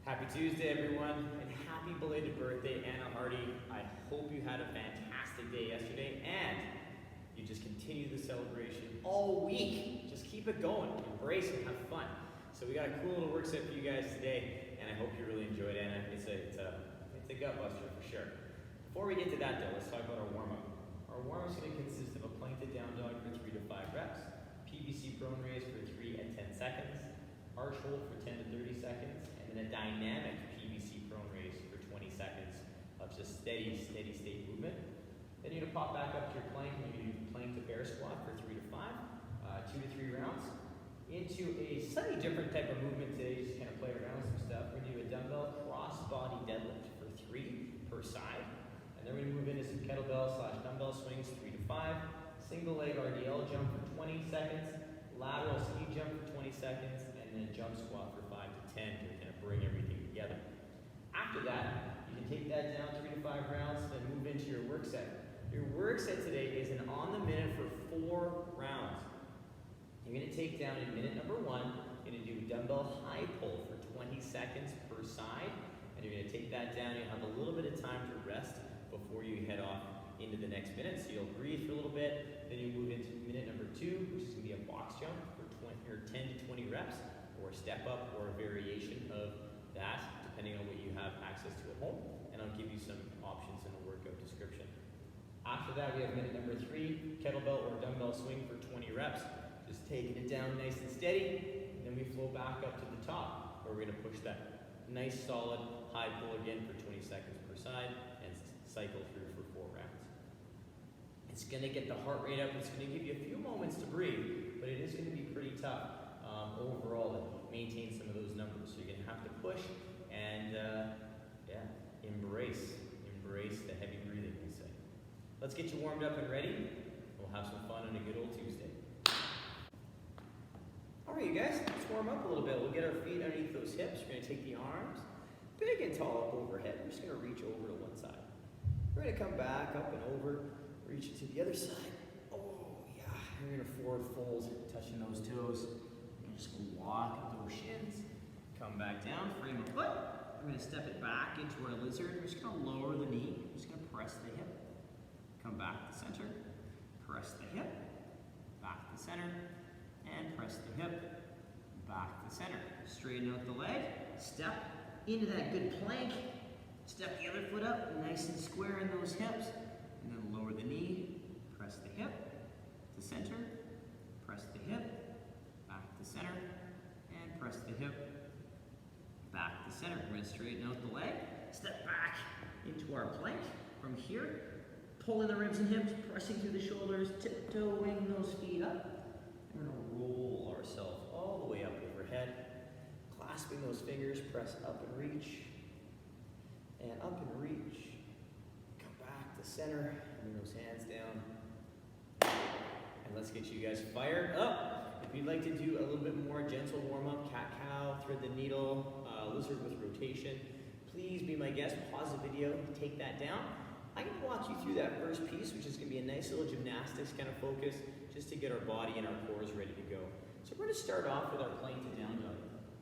Happy Tuesday, everyone, and happy belated birthday, Anna Hardy. I hope you had a fantastic day yesterday, and you just continue the celebration all week. Just keep it going, embrace and have fun. So we got a cool little work set for you guys today, and I hope you really enjoyed it, Anna. It's a gut buster for sure. Before we get to that though, let's talk about our warm-up. Our warm-up is going to consist of a plank to down dog for 3 to 5 reps, PVC Prone Raise for 3 and 10 seconds, arch hold for 10 to 30 seconds, and then a dynamic PVC Prone Raise for 20 seconds of just steady state movement. Then you're going to pop back up to your plank, and you're going to do plank to bear squat for 3 to 5, 2 to 3 rounds. Into a slightly different type of movement today, just kind of play around with some stuff. We're going to do a dumbbell crossbody deadlift for 3 per side. And then we're going to move into some kettlebell / dumbbell swings 3 to 5, single leg RDL jump for 20 seconds, lateral ski jump for 20 seconds, and then jump squat for 5 to 10 to kind of bring everything together. After that, you can take that down 3 to 5 rounds, then move into your work set. Your work set today is an on the minute for 4 rounds. You're going to take down in minute number 1, you're going to do dumbbell high pull for 20 seconds per side, and you're going to take that down. You'll have a little bit of time to rest before you head off into the next minute. So you'll breathe for a little bit, then you move into minute number 2, which is going to be a box jump for 10 to 20 reps, or a step up or a variation of that, depending on what you have access to at home. And I'll give you some options in the workout description. After that, we have minute number 3, kettlebell or dumbbell swing for 20 reps. Just taking it down nice and steady, and then we flow back up to the top, where we're going to push that nice solid high pull again for 20 seconds per side, and cycle through for 4 rounds. It's going to get the heart rate up. It's going to give you a few moments to breathe, but it is going to be pretty tough overall to maintain some of those numbers. So you're going to have to push and embrace the heavy breathing, we say. Let's get you warmed up and ready. We'll have some fun on a good old Tuesday. All right, you guys, let's warm up a little bit. We'll get our feet underneath those hips. We're going to take the arms big and tall up overhead. We're just going to reach over to one side. We're going to come back up and over, reach it to the other side. Oh, yeah. We're going to forward fold, touching those toes. We're just going to walk up those shins. Come back down, frame a foot. We're going to step it back into our lizard. We're just going to lower the knee. We're just going to press the hip. Come back to the center. Press the hip. Back to the center. And press the hip, back to the center. Straighten out the leg, step into that good plank, step the other foot up, nice and square in those hips, and then lower the knee, press the hip, to center, press the hip, back to center, and press the hip, back to center. We're going to straighten out the leg, step back into our plank. From here, pulling the ribs and hips, pressing through the shoulders, tiptoeing those feet up. We're going to roll ourselves all the way up overhead, clasping those fingers, press up and reach, and up and reach. Come back to center, bring those hands down, and let's get you guys fired up. If you'd like to do a little bit more gentle warm-up, cat-cow, thread the needle, lizard with rotation, please be my guest, pause the video, take that down. I'm going to walk you through that first piece, which is going to be a nice little gymnastics kind of focus, just to get our body and our cores ready to go. So we're going to start off with our plank to down dog.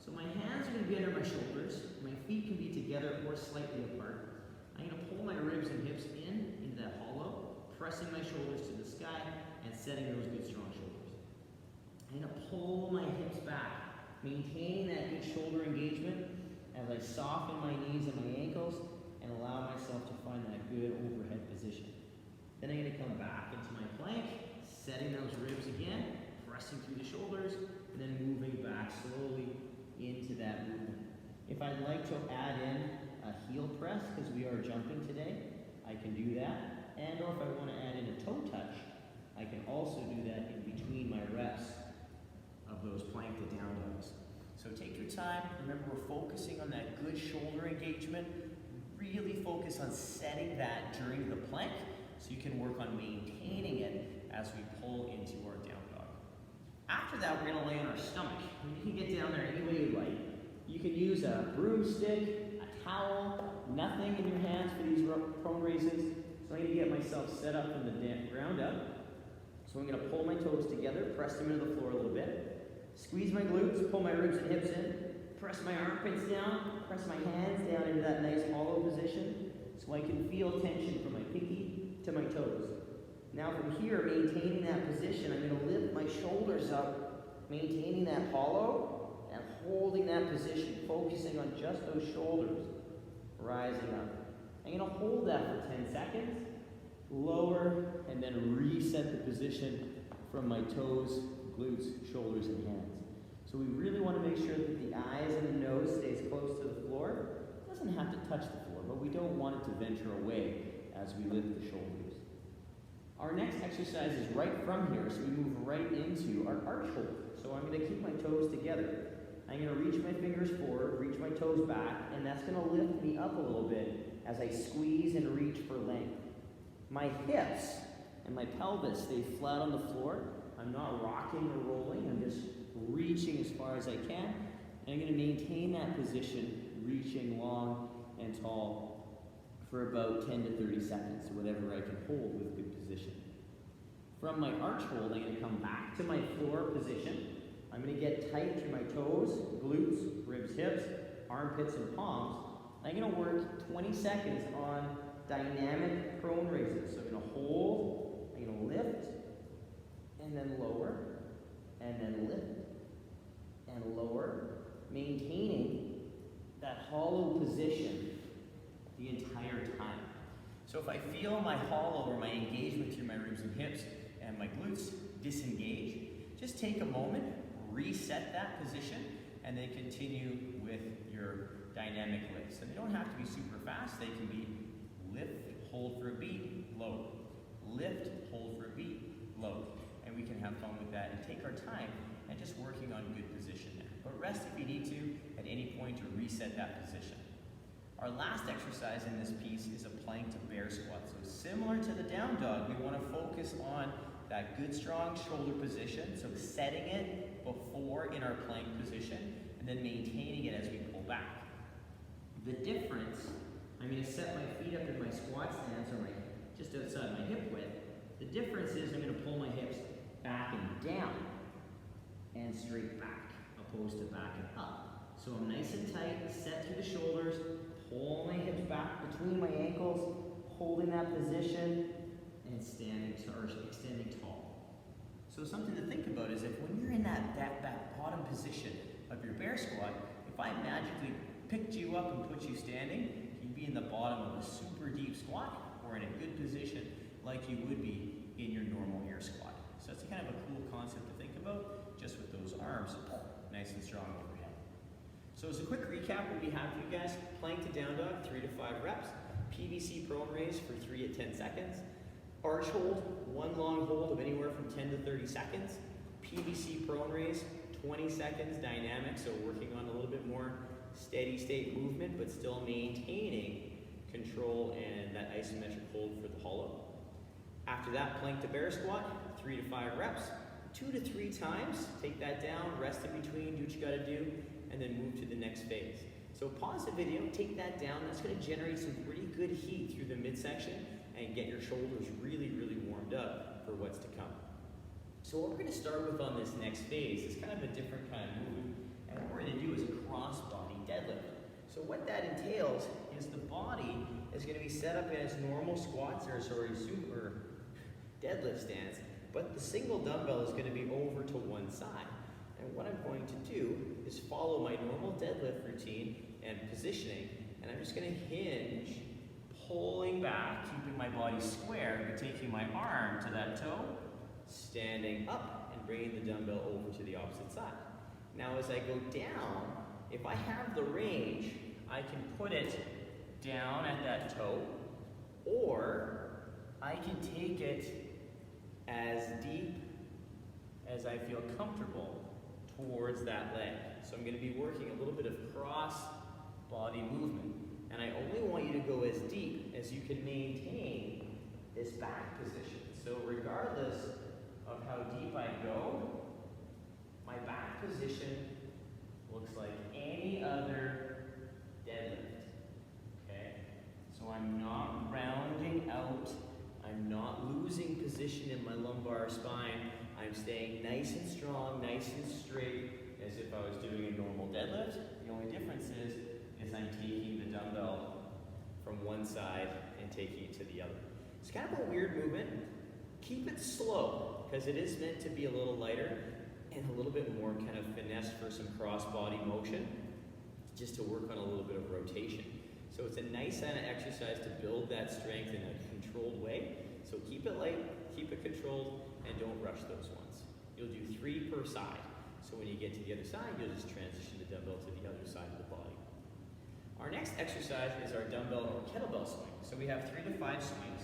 So my hands are going to be under my shoulders. My feet can be together or slightly apart. I'm going to pull my ribs and hips into that hollow, pressing my shoulders to the sky and setting those good strong shoulders. I'm going to pull my hips back, maintaining that good shoulder engagement as I soften my knees and my ankles and allow myself to find that good overhead position. Then I'm going to come back into my plank, setting those ribs again, pressing through the shoulders, and then moving back slowly into that movement. If I'd like to add in a heel press, because we are jumping today, I can do that. And or if I want to add in a toe touch, I can also do that in between my reps of those plank to down dogs. So take your time. Remember, we're focusing on that good shoulder engagement. Really focus on setting that during the plank so you can work on maintaining it as we pull into our down dog. After that, we're going to lay on our stomach. You can get down there any way you like. You can use a broomstick, a towel, nothing in your hands for these prone raises. So I'm going to get myself set up from the ground up. So I'm going to pull my toes together, press them into the floor a little bit, squeeze my glutes, pull my ribs and hips in, press my armpits down, press my hands down into that nice hollow position so I can feel tension from my pinky to my toes. Now from here, maintaining that position, I'm going to lift my shoulders up, maintaining that hollow and holding that position, focusing on just those shoulders, rising up. I'm going to hold that for 10 seconds, lower, and then reset the position from my toes, glutes, shoulders, and hands. So we really want to make sure that the eyes and the nose stays close to the floor. It doesn't have to touch the floor, but we don't want it to venture away as we lift the shoulders. Our next exercise is right from here, so we move right into our arch hold. So I'm going to keep my toes together. I'm going to reach my fingers forward, reach my toes back, and that's going to lift me up a little bit as I squeeze and reach for length. My hips and my pelvis stay flat on the floor. I'm not rocking or rolling, I'm just reaching as far as I can. And I'm going to maintain that position, reaching long and tall for about 10 to 30 seconds, whatever I can hold with good position. From my arch hold, I'm going to come back to my floor position. I'm going to get tight through my toes, glutes, ribs, hips, armpits, and palms. I'm going to work 20 seconds on dynamic prone raises. So I'm going to hold, I'm going to lift, and then lower, and then lift, and lower, maintaining that hollow position the entire time. So if I feel my hollow or my engagement through my ribs and hips and my glutes disengage, just take a moment, reset that position, and then continue with your dynamic lifts. And they don't have to be super fast, they can be lift, hold for a beat, low. Lift, hold for a beat, low. And we can have fun with that and take our time and just working on good position there. But rest if you need to at any point to reset that position. Our last exercise in this piece is a plank to bear squat. So similar to the down dog, we want to focus on that good strong shoulder position. So setting it before in our plank position and then maintaining it as we pull back. The difference, I'm going to set my feet up in my squat stance or just outside my hip width. The difference is I'm going to pull my hips back and down and straight back, opposed to back and up. So I'm nice and tight, set through the shoulders, pull my hips back between my ankles, holding that position, and extending tall. So something to think about is if when you're in that bottom position of your bear squat, if I magically picked you up and put you standing, you'd be in the bottom of a super deep squat or in a good position like you would be in your normal air squat. So it's kind of a cool concept to think about, just with those arms nice and strong overhead. So as a quick recap, what we have for you guys: plank to down dog, 3 to 5 reps, PVC prone raise for 3 to 10 seconds, arch hold, one long hold of anywhere from 10 to 30 seconds, PVC prone raise, 20 seconds dynamic, so working on a little bit more steady state movement, but still maintaining control and that isometric hold for the hollow. After that, plank to bear squat, 3 to 5 reps, 2 to 3 times. Take that down, rest in between, do what you gotta do, and then move to the next phase. So pause the video, take that down. That's gonna generate some pretty good heat through the midsection and get your shoulders really, really warmed up for what's to come. So what we're gonna start with on this next phase is kind of a different kind of movement. And what we're gonna do is a crossbody deadlift. So what that entails is the body is gonna be set up as normal squats or super deadlift stance, but the single dumbbell is gonna be over to one side. And what I'm going to do is follow my normal deadlift routine and positioning, and I'm just gonna hinge, pulling back, keeping my body square, but taking my arm to that toe, standing up and bringing the dumbbell over to the opposite side. Now as I go down, if I have the range, I can put it down at that toe, or I can take it as deep as I feel comfortable towards that leg. So I'm going to be working a little bit of cross body movement. And I only want you to go as deep as you can maintain this back position. So regardless of how deep I go, my back position looks like any other deadlift. Okay? So I'm not rounding out. I'm not losing position in my lumbar spine. I'm staying nice and strong, nice and straight as if I was doing a normal deadlift. The only difference is I'm taking the dumbbell from one side and taking it to the other. It's kind of a weird movement. Keep it slow, because it is meant to be a little lighter and a little bit more kind of finesse for some cross-body motion, just to work on a little bit of rotation. So it's a nice kind of exercise to build that strength in a controlled way. So keep it light, keep it controlled, and don't rush those ones. You'll do 3 per side. So when you get to the other side, you'll just transition the dumbbell to the other side of the body. Our next exercise is our dumbbell or kettlebell swing. So we have 3 to 5 swings.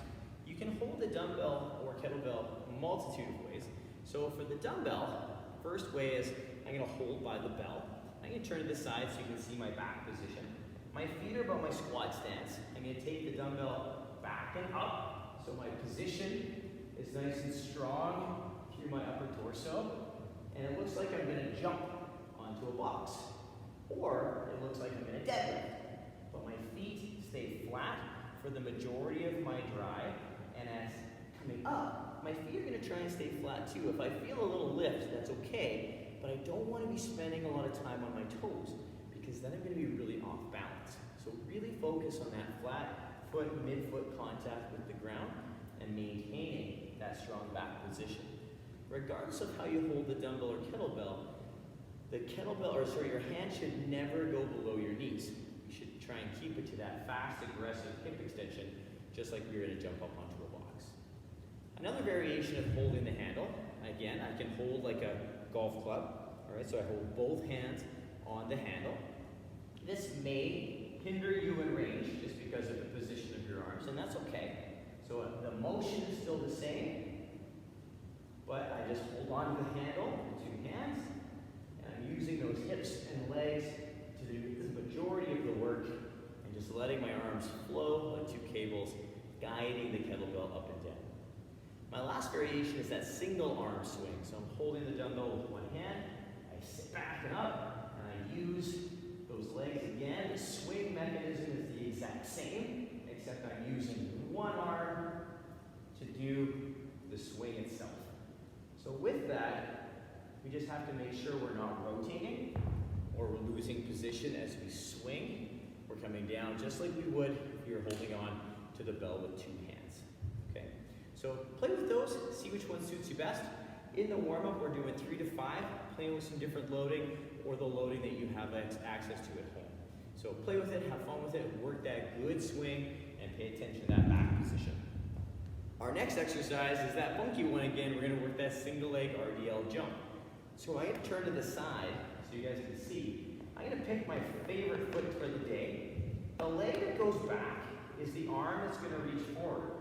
You can hold the dumbbell or kettlebell a multitude of ways. So for the dumbbell, first way is I'm going to hold by the bell. I'm going to turn to the side so you can see my back position. My feet are about my squat stance. I'm going to take the dumbbell back and up, so my position is nice and strong through my upper torso. And it looks like I'm going to jump onto a box. Or it looks like I'm going to deadlift. But my feet stay flat for the majority of my drive. And as coming up, my feet are going to try and stay flat too. If I feel a little lift, that's okay. But I don't want to be spending a lot of time on my toes, because then I'm going to be really off balance. So really focus on that flat foot, mid-foot contact with the ground and maintaining that strong back position. Regardless of how you hold the dumbbell or kettlebell, your hand should never go below your knees. You should try and keep it to that fast, aggressive hip extension, just like we were going to jump up onto a box. Another variation of holding the handle, again, I can hold like a golf club. All right, so I hold both hands on the handle. This may hinder you in range just because of the position of your arms, and that's okay. So the motion is still the same, but I just hold on to the handle with 2 hands, and I'm using those hips and legs to do the majority of the work, and just letting my arms flow like 2 cables, guiding the kettlebell up and down. My last variation is that single arm swing. So I'm holding the dumbbell with 1 hand, I sit back and up, and I use those legs again. The swing mechanism is the exact same, except I'm using 1 arm to do the swing itself. So with that, we just have to make sure we're not rotating or we're losing position as we swing. We're coming down just like we would if you were holding on to the bell with 2 hands. Okay? So play with those, see which one suits you best. In the warm-up, we're doing 3 to 5, playing with some different loading or the loading that you have access to at home. So play with it, have fun with it, work that good swing, and pay attention to that back position. Our next exercise is that funky one again. We're going to work that single leg RDL jump. So I'm going to turn to the side so you guys can see. I'm going to pick my favorite foot for the day. The leg that goes back is the arm that's going to reach forward.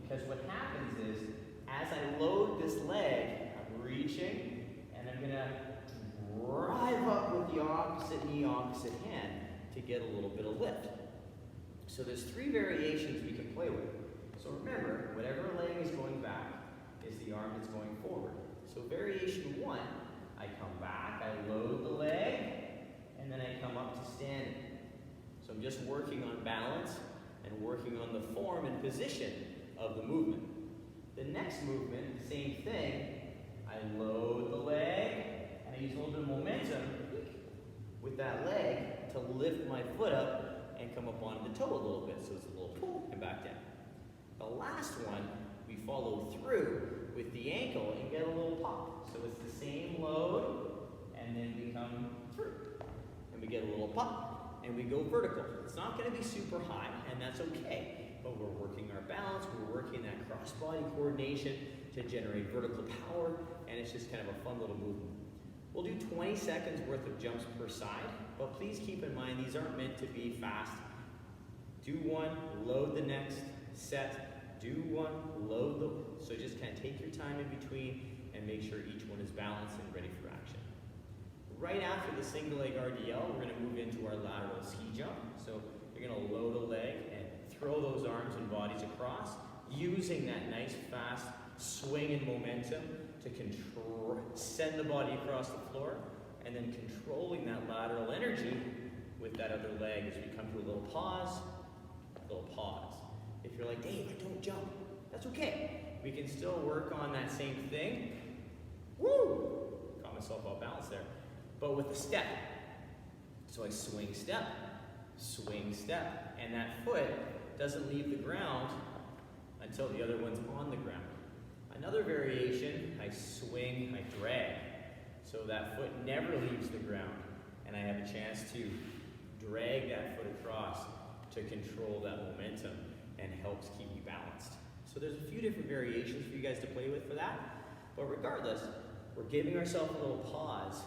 Because what happens is, as I load this leg, I'm reaching, and I'm going to drive up with the opposite knee, opposite hand to get a little bit of lift. So there's 3 variations we can play with. So remember, whatever leg is going back is the arm that's going forward. So variation 1, I come back, I load the leg, and then I come up to standing. So I'm just working on balance and working on the form and position of the movement. The next movement, same thing. I load the leg, and I use a little bit of momentum with that leg to lift my foot up and come up onto the toe a little bit. So it's a little pull and back down. The last one, we follow through with the ankle and get a little pop. So it's the same load, and then we come through. And we get a little pop, and we go vertical. It's not going to be super high, and that's okay. But we're working our balance, we're working that cross-body coordination to generate vertical power, and it's just kind of a fun little movement. We'll do 20 seconds worth of jumps per side, but please keep in mind these aren't meant to be fast. Do one, load the next, set, do one, load the, so just kind of take your time in between and make sure each one is balanced and ready for action. Right after the single leg RDL, we're going to move into our lateral ski jump. So you're going to load a leg and throw those arms and bodies across, using that nice fast swing and momentum to send the body across the floor, and then controlling that lateral energy with that other leg as we come to a little pause, If you're like, Dave, I don't jump, that's okay. We can still work on that same thing. Woo! Got myself off balance there. but with a step. So I swing, step, and that foot doesn't leave the ground until the other one's on the ground. Another variation, I swing, I drag. So that foot never leaves the ground, and I have a chance to drag that foot across to control that momentum and helps keep you balanced. So there's a few different variations for you guys to play with for that, but regardless, we're giving ourselves a little pause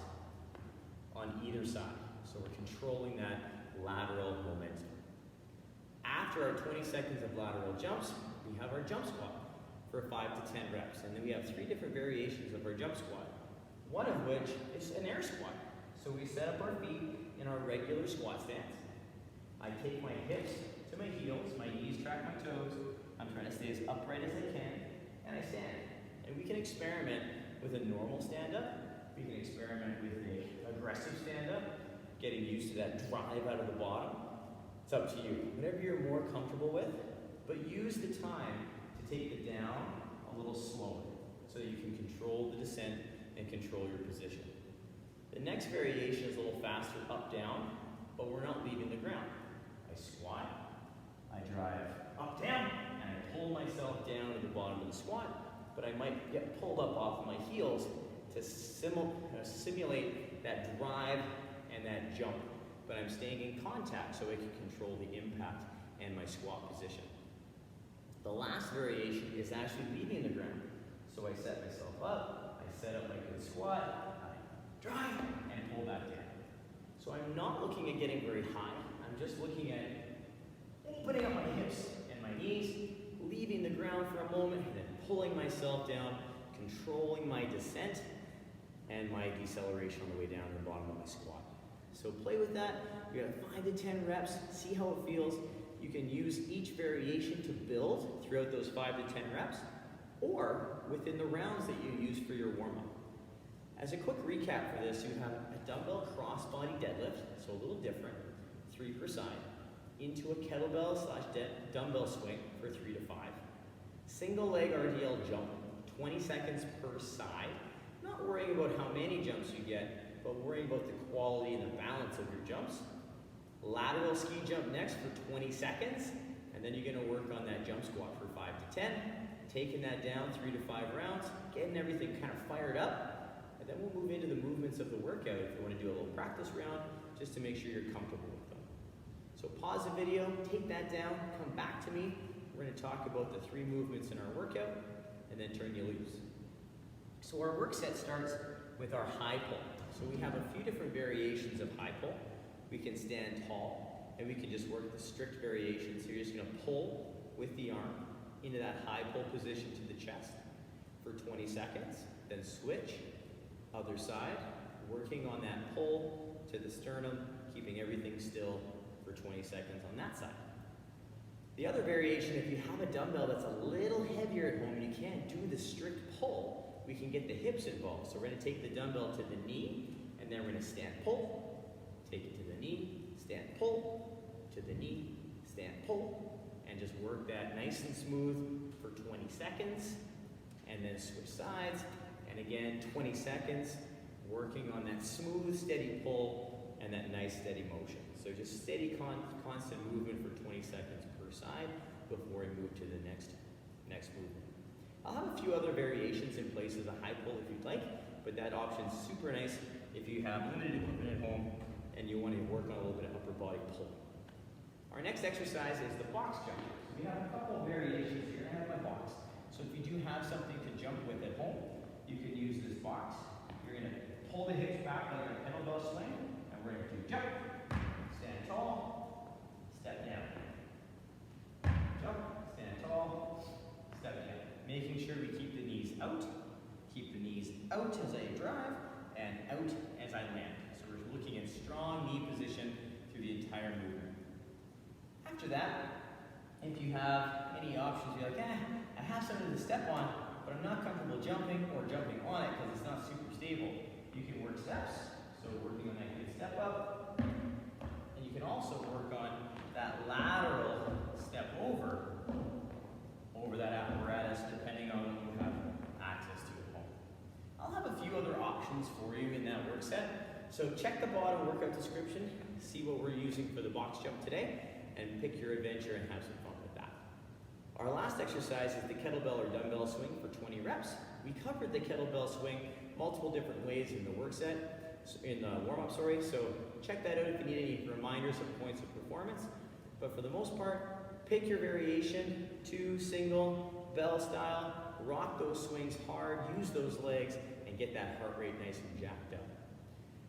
on either side. So we're controlling that lateral momentum. After our 20 seconds of lateral jumps, we have our jump squat for 5 to 10 reps. And then we have 3 different variations of our jump squat, one of which is an air squat. So we set up our feet in our regular squat stance. I take my hips to my heels, my knees track my toes. I'm trying to stay as upright as I can, and I stand. And we can experiment with a normal stand-up. We can experiment with an aggressive stand-up, getting used to that drive out of the bottom. It's up to you, whatever you're more comfortable with, but use the time to take it down a little slower so that you can control the descent and control your position. The next variation is a little faster, up, down, but we're not leaving the ground. I squat, I drive up, down, and I pull myself down to the bottom of the squat, but I might get pulled up off of my heels to simulate that drive and that jump, but I'm staying in contact so I can control the impact and my squat position. The last variation is actually leaving the ground. So I set myself up, I set up my good squat, I drive, and pull back down. So I'm not looking at getting very high, I'm just looking at opening up my hips and my knees, leaving the ground for a moment, and then pulling myself down, controlling my descent and my deceleration on the way down to the bottom of my squat. So play with that. You got 5 to 10 reps, see how it feels. You can use each variation to build throughout those 5 to 10 reps, or within the rounds that you use for your warm-up. As a quick recap for this, you have a dumbbell crossbody deadlift, so a little different, 3 per side, into a kettlebell / dumbbell swing for 3 to 5, single leg RDL jump, 20 seconds per side, not worrying about how many jumps you get, but worrying about the quality and the balance of your jumps. Lateral ski jump next for 20 seconds, and then you're gonna work on that jump squat for 5 to 10, taking that down 3 to 5 rounds, getting everything kind of fired up, and then we'll move into the movements of the workout if you wanna do a little practice round, just to make sure you're comfortable with them. So pause the video, take that down, come back to me. We're gonna talk about the 3 movements in our workout, and then turn you loose. So our work set starts with our high pull. So we have a few different variations of high pull. We can stand tall, and we can just work the strict variation. So you're just gonna pull with the arm into that high pull position to the chest for 20 seconds, then switch, other side, working on that pull to the sternum, keeping everything still for 20 seconds on that side. The other variation, if you have a dumbbell that's a little heavier at home and you can't do the strict pull, we can get the hips involved. So we're gonna take the dumbbell to the knee, and then we're gonna stand pull, take it to the knee, stand pull, to the knee, stand pull, and just work that nice and smooth for 20 seconds, and then switch sides, and again, 20 seconds, working on that smooth, steady pull, and that nice, steady motion. So just steady, constant movement for 20 seconds per side before we move to the next movement. I'll have a few other variations in place as a high pull if you'd like, but that option's super nice if you have limited equipment at home and you want to work on a little bit of upper body pull. Our next exercise is the box jump. So we have a couple of variations here. I have my box. So if you do have something to jump with at home, you can use this box. You're going to pull the hips back like a kettlebell swing, and we're going to do jump, stand tall, step down. Jump, stand tall, step down. Making sure we keep the knees out as I drive, and out as I land. So we're looking at strong knee position through the entire movement. After that, if you have any options, you're like, I have something to step on, but I'm not comfortable jumping or jumping on it because it's not super stable. You can work steps, so working on that good step up, and you can also work on that lateral step over that apparatus, depending on what you have access to at home. I'll have a few other options for you in that work set. So So check the bottom workout description, see what we're using for the box jump today, and pick your adventure and have some fun with that. Our last exercise is the kettlebell or dumbbell swing for 20 reps. We covered the kettlebell swing multiple different ways in the work set, in the warm-up, so check that out if you need any reminders of points of performance. But for the most part, pick your variation, 2 single, bell style, rock those swings hard, use those legs, and get that heart rate nice and jacked up.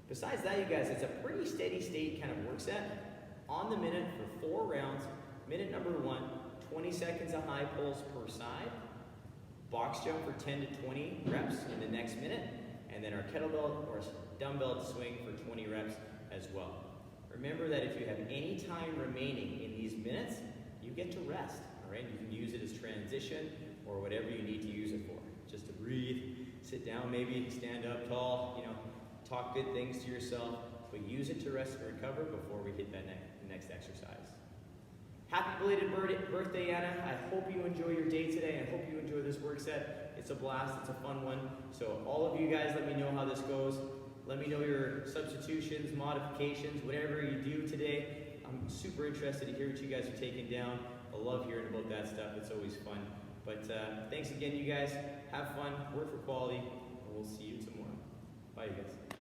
Besides that, you guys, it's a pretty steady state kind of work set. On the minute for 4 rounds. Minute number 1, 20 seconds of high pulls per side. Box jump for 10 to 20 reps in the next minute. And then our kettlebell or dumbbell swing for 20 reps as well. Remember that if you have any time remaining in these minutes, you get to rest, all right? You can use it as transition or whatever you need to use it for. Just to breathe, sit down maybe, stand up tall, talk good things to yourself, but use it to rest and recover before we hit that next exercise. Happy belated birthday, Anna. I hope you enjoy your day today. I hope you enjoy this work set. It's a blast, it's a fun one. So all of you guys, let me know how this goes. Let me know your substitutions, modifications, whatever you do today. I'm super interested to hear what you guys are taking down. I love hearing about that stuff. It's always fun. But thanks again, you guys. Have fun, work for quality, and we'll see you tomorrow. Bye, you guys.